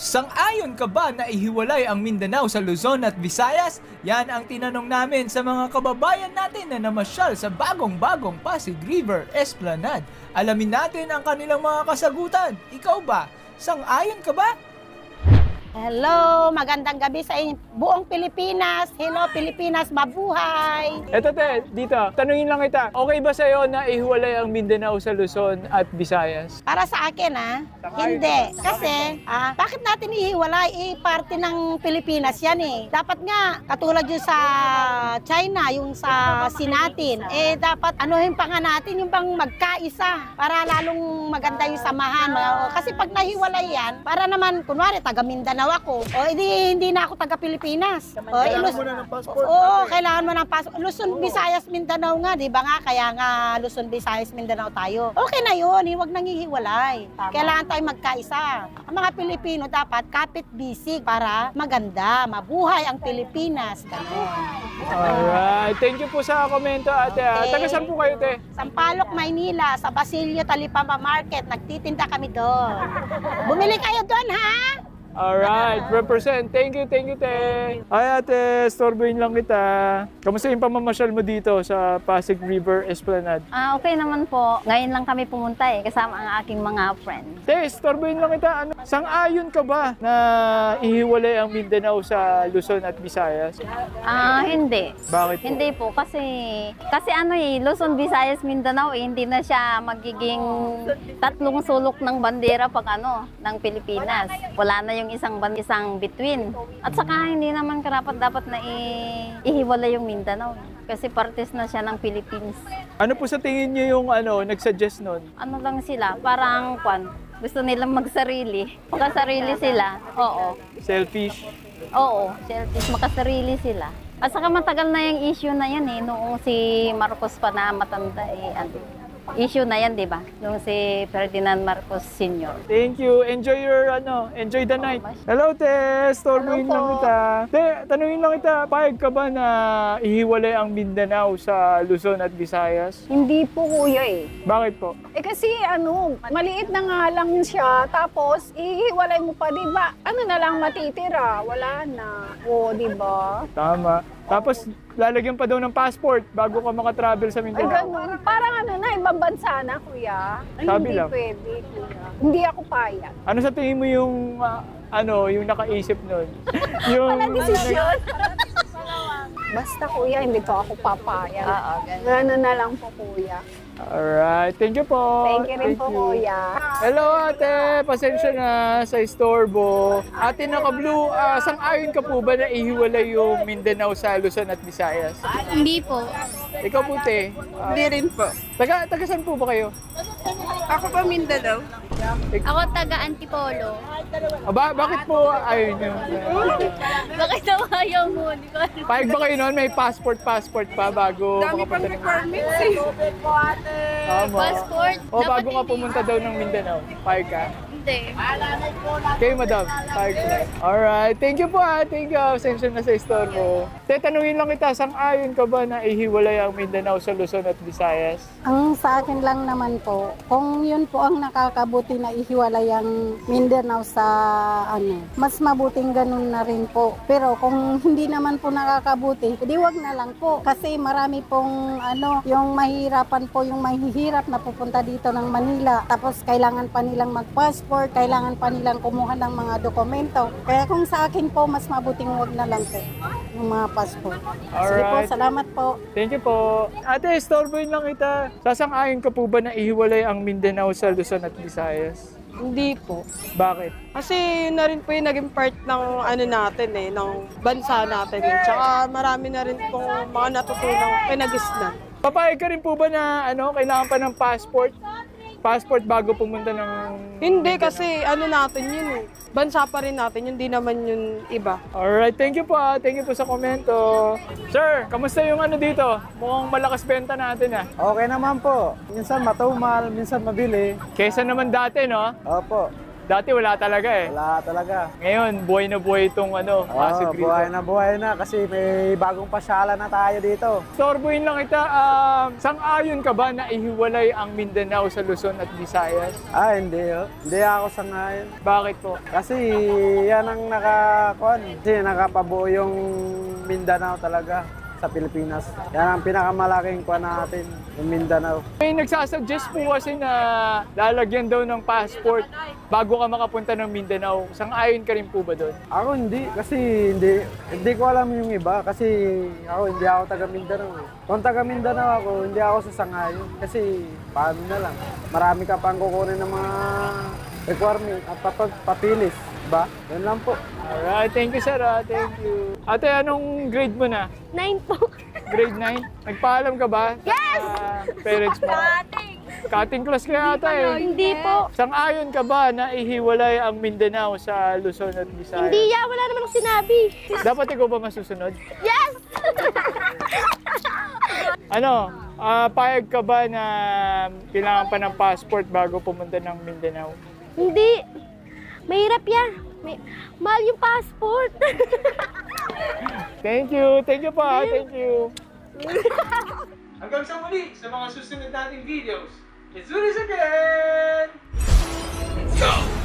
Sang-ayon ka ba na ihiwalay ang Mindanao sa Luzon at Visayas? Yan ang tinanong namin sa mga kababayan natin na namasyal sa bagong-bagong Pasig River Esplanade. Alamin natin ang kanilang mga kasagutan. Ikaw ba? Sang-ayon ka ba? Hello, magandang gabi sa buong Pilipinas. Hello Pilipinas, mabuhay! Eto te, dito, tanungin lang kita. Okay ba sa'yo na ihiwalay ang Mindanao sa Luzon at Visayas? Para sa akin hindi. Kasi, bakit natin ihiwalay? Parte ng Pilipinas yan Dapat nga, katulad yung sa China, yung sa Sinatin, dapat anuhin pa nga natin yung bang magkaisa para lalong maganda yung samahan. Kasi pag nahiwalay yan, para naman, kunwari, taga Mindanao ako, hindi na ako taga Pilipinas. Kailangan mo na ng passport. Oo, kailangan mo ng passport. Luzon, Visayas, Mindanao nga, di ba nga? Kaya nga Luzon, Visayas, Mindanao tayo. Okay na yun, huwag nang hihiwalay. Kailangan tayo magkaisa. Ang mga Pilipino dapat kapit-bisig para maganda, mabuhay ang Pilipinas. Alright, thank you po sa komento ate. Okay. Taga saan po kayo te? Sampaloc, Maynila, sa Basilio Talipapa Market, nagtitinda kami doon. Bumili kayo doon, ha? Alright, represent. Thank you, te. Ay ate, storboyin lang kita. Kamusta yung pamamasyal mo dito sa Pasig River Esplanade? Okay naman po. Ngayon lang kami pumunta kasama ang aking mga friends. Te, storboyin lang kita. Sang-ayon ka ba na ihiwalay ang Mindanao sa Luzon at Visayas? Hindi. Bakit po? Hindi po kasi Luzon, Visayas, Mindanao hindi na siya magiging tatlong sulok ng bandera pag ng Pilipinas. Wala na yung isang between. At saka hindi naman karapat-dapat na ihiwalay yung Mindanao kasi partes na siya ng Philippines. Ano po sa tingin niyo yung nag-suggest nun? Ano lang sila, parang gusto nilang magsarili. Makasarili sila. Oo. Selfish? Oo, selfish, makasarili sila. At saka matagal na yung issue na yan noong si Marcos pa na matanda issue na yan, di ba? Noong si Ferdinand Marcos Sr. Thank you. Enjoy enjoy the night. Hello, te. Storboyin lang kita. Te, tanungin lang kita. Payag ka ba na ihiwalay ang Mindanao sa Luzon at Visayas? Hindi po kuya Bakit po? Kasi maliit na nga lang siya, tapos ihiwalay mo pa, di ba? Ano na lang matitira? Wala na. O, di ba? Tama. Tapos, lalagyan pa daw ng passport bago ka makatravel sa Ay, Mindanao. ganun. Parang ibang bansa na, kuya. Ay, Sabi hindi lang. pwede, kuya. Hindi ako payag. Ano sa tingin mo yung, yung nakaisip nun? Yung, Desisyon. Basta kuya, hindi po ako papayag. ganun. Gano'n na lang po, kuya. Alright, thank you po. Thank you rin po, kuya. Hello ate, pasensya na sa istorbo. Ate naka-blue, sang-ayon ka po ba na ihiwalay yung Mindanao sa Luzon at Visayas? Hindi po. Ikaw po te. Hindi rin po. Taga saan po ba kayo? Ako pa Mindanao. Ako taga Antipolo. Bakit po ayun nyo? Bakit daw ayaw mo? Di ko alam. Pahig ba kayo noon? May passport pa bago Dami pang makapunta ng... requirements Tama. Passport? O Dapat bago ka hindi. pumunta daw ng Mindanao. Pahig ka? Hindi. Okay, madam. Pahig ka. Alright. Thank you po Thank you. Pasensya na sa istorbo. Tanungin lang kita, sang-ayon ka ba na ihiwalay ang Mindanao sa Luzon at Visayas? Ang sa akin lang naman po, kung yun po ang nakakabuti na ihiwalay ang Mindanao sa mas mabuting ganun na rin po. Pero kung hindi naman po nakakabuti, edi wag na lang po. Kasi marami pong yung mahirapan po, yung mahihirap na pupunta dito ng Manila. Tapos kailangan pa nilang mag-passport, kailangan pa nilang kumuha ng mga dokumento. Kaya kung sa akin po, mas mabuting wag na lang po yung mga passport. Sige po, Alright. salamat po. Thank you po. Ate, istorboyin lang kita. Sasang-ayon ka po ba na ihiwalay ang Mindanao sa Luzon at Visayas? Hindi po. Bakit? Kasi yun na rin po yung naging part ng natin ng bansa natin. Tsaka marami na rin pong mga natutunang pinagisnan. Papayag ka rin po ba na kailangan pa ng passport? Passport bago pumunta ng... Hindi kasi natin yun Bansa pa rin natin, hindi naman yun iba. Alright, thank you po Thank you po sa komento. Sir, kamusta yung dito? Mukhang malakas benta natin Okay naman po. Minsan matumal, minsan mabili. Kesa naman dati, no? Opo. Dati wala talaga eh. Wala talaga. Ngayon, buhay na buhay itong Pasig River. Buhay na kasi may bagong pasyalan na tayo dito. Storboyin lang kita, sang-ayon ka ba na ihiwalay ang Mindanao sa Luzon at Visayas? Hindi. Hindi ako sangayon. Bakit po? Kasi yan ang nakapabuo yung Mindanao talaga sa Pilipinas. Yan ang pinakamalaking kuwan natin, yung Mindanao. May nagsasuggest po kasi na lalagyan daw ng passport bago ka makapunta ng Mindanao. Sang-ayon ka rin po ba doon? Ako hindi, kasi hindi ko alam yung iba kasi hindi ako taga Mindanao. Kung taga Mindanao ako, hindi ako sasangayon kasi paano na lang. Marami ka pang kukunin ng mga requirement at papilis. Ba? Yan lang po. Alright, thank you sir. Thank you. Ate, anong grade mo na? 9 po. Grade 9? Nagpaalam ka ba? Yes! Parents mo? Cutting class ka yata eh. Hindi po. Sang-ayon ka ba na ihiwalay ang Mindanao sa Luzon at Visayas? Hindi ya, wala naman akong sinabi. Dapat ikaw ba masusunod? Yes! Payag ka ba na kailangan pa ng passport bago pumunta ng Mindanao? Hindi. Mahirap yan. Mahal yung passport. Thank you. Thank you pa. Thank you. Hanggang sa muli sa mga susunod nating videos. It's Ulis again! Let's go!